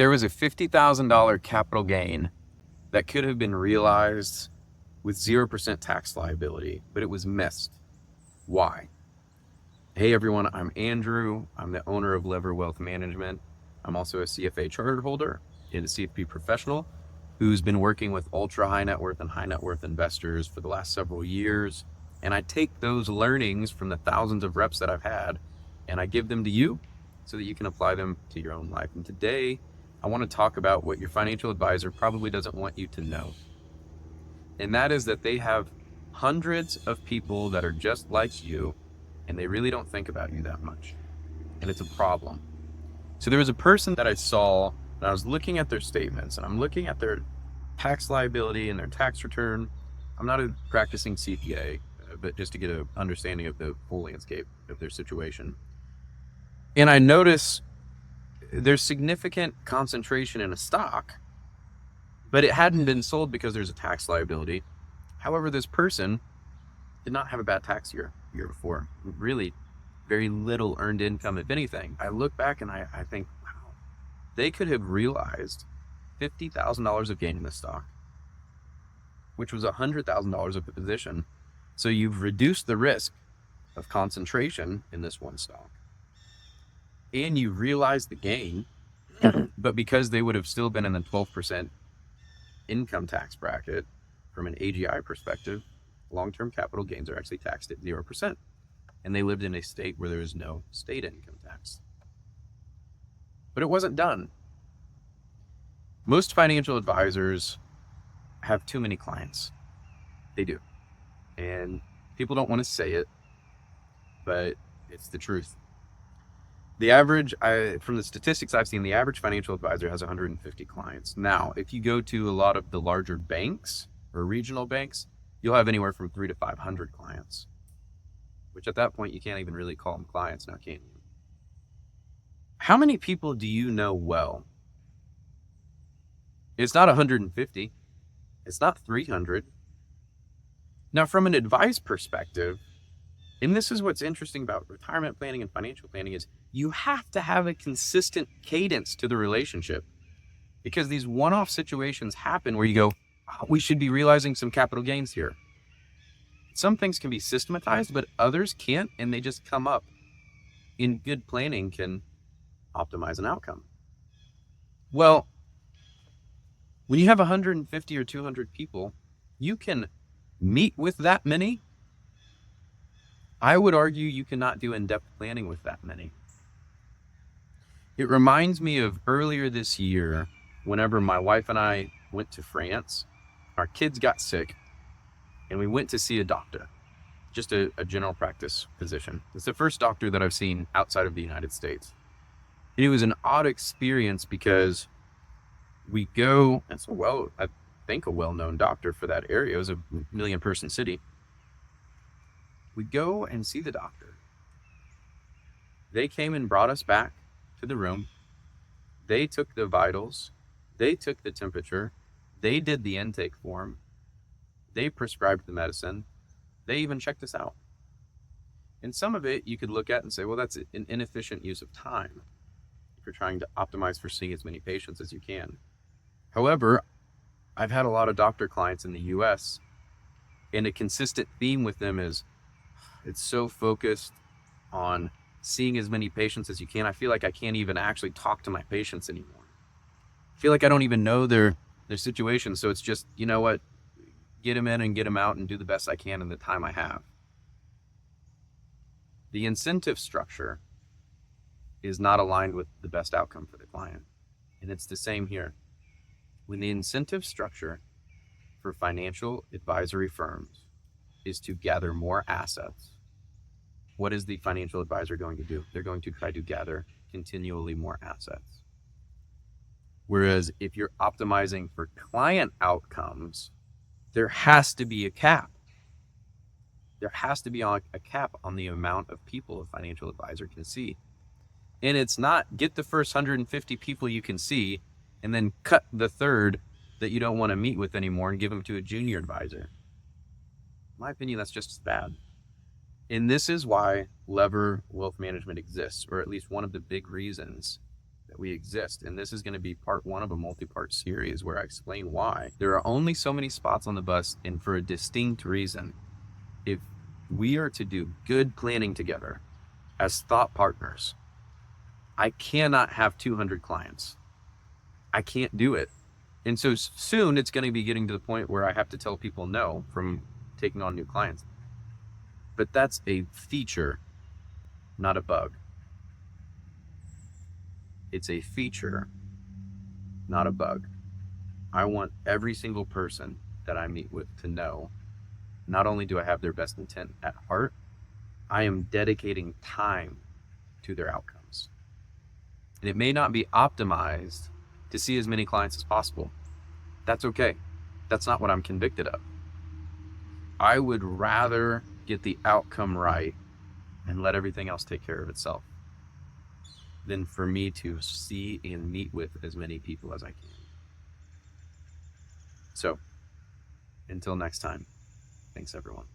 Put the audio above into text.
There was a $50,000 capital gain that could have been realized with 0% tax liability, but it was missed. Why? Hey everyone, I'm Andrew. I'm the owner of Lever Wealth Management. I'm also a CFA Charterholder and a CFP professional who's been working with ultra high net worth and high net worth investors for the last several years. And I take those learnings from the thousands of reps that I've had and I give them to you so that you can apply them to your own life. And today I want to talk about what your financial advisor probably doesn't want you to know. And that is that they have hundreds of people that are just like you and they really don't think about you that much. And it's a problem. So there was a person that I saw and I was looking at their statements and I'm looking at their tax liability and their tax return. I'm not a practicing CPA, but just to get an understanding of the full landscape of their situation. And I notice there's significant concentration in a stock, but it hadn't been sold because there's a tax liability. However, this person did not have a bad tax year before. Really very little earned income, if anything. I look back and I think, wow, they could have realized $50,000 of gain in the stock, which was $100,000 of the position. So you've reduced the risk of concentration in this one stock. And you realized the gain, but because they would have still been in the 12% income tax bracket from an AGI perspective, long-term capital gains are actually taxed at 0%. And they lived in a state where there is no state income tax. But it wasn't done. Most financial advisors have too many clients. They do. And people don't want to say it, but it's the truth. The average, from the statistics I've seen, the average financial advisor has 150 clients. Now, if you go to a lot of the larger banks or regional banks, you'll have anywhere from 300 to 500 clients, which at that point, you can't even really call them clients now, can you? How many people do you know well? It's not 150. It's not 300. Now, from an advice perspective, and this is what's interesting about retirement planning and financial planning, is you have to have a consistent cadence to the relationship, because these one-off situations happen where you go, oh, we should be realizing some capital gains here. Some things can be systematized, but others can't, and they just come up. In good planning can optimize an outcome. Well, when you have 150 or 200 people, you can meet with that many. I would argue you cannot do in-depth planning with that many. It reminds me of earlier this year, whenever my wife and I went to France, our kids got sick, and we went to see a doctor, just a general practice physician. It's the first doctor that I've seen outside of the United States. It was an odd experience because we go, it's I think a well-known doctor for that area. It was a million-person city. We go and see the doctor. They came and brought us back to the room. They took the vitals. They took the temperature. They did the intake form. They prescribed the medicine. They even checked us out. And some of it you could look at and say, well, that's an inefficient use of time if you're trying to optimize for seeing as many patients as you can. However, I've had a lot of doctor clients in the US, and a consistent theme with them is it's so focused on seeing as many patients as you can. I feel like I can't even actually talk to my patients anymore. I feel like I don't even know their situation. So it's just, you know what, get them in and get them out and do the best I can in the time I have. The incentive structure is not aligned with the best outcome for the client. And it's the same here. When the incentive structure for financial advisory firms is to gather more assets, what is the financial advisor going to do? They're going to try to gather continually more assets. Whereas if you're optimizing for client outcomes, there has to be a cap. There has to be a cap on the amount of people a financial advisor can see. And it's not get the first 150 people you can see and then cut the third that you don't want to meet with anymore and give them to a junior advisor. In my opinion, that's just as bad. And this is why Lever Wealth Management exists, or at least one of the big reasons that we exist. And this is going to be part one of a multi-part series where I explain why. There are only so many spots on the bus, and for a distinct reason. If we are to do good planning together as thought partners, I cannot have 200 clients. I can't do it. And so soon it's going to be getting to the point where I have to tell people no from taking on new clients. But that's a feature, not a bug. It's a feature, not a bug. I want every single person that I meet with to know, not only do I have their best intent at heart, I am dedicating time to their outcomes. And it may not be optimized to see as many clients as possible. That's okay. That's not what I'm convicted of. I would rather get the outcome right and let everything else take care of itself than for me to see and meet with as many people as I can. So, until next time, thanks everyone.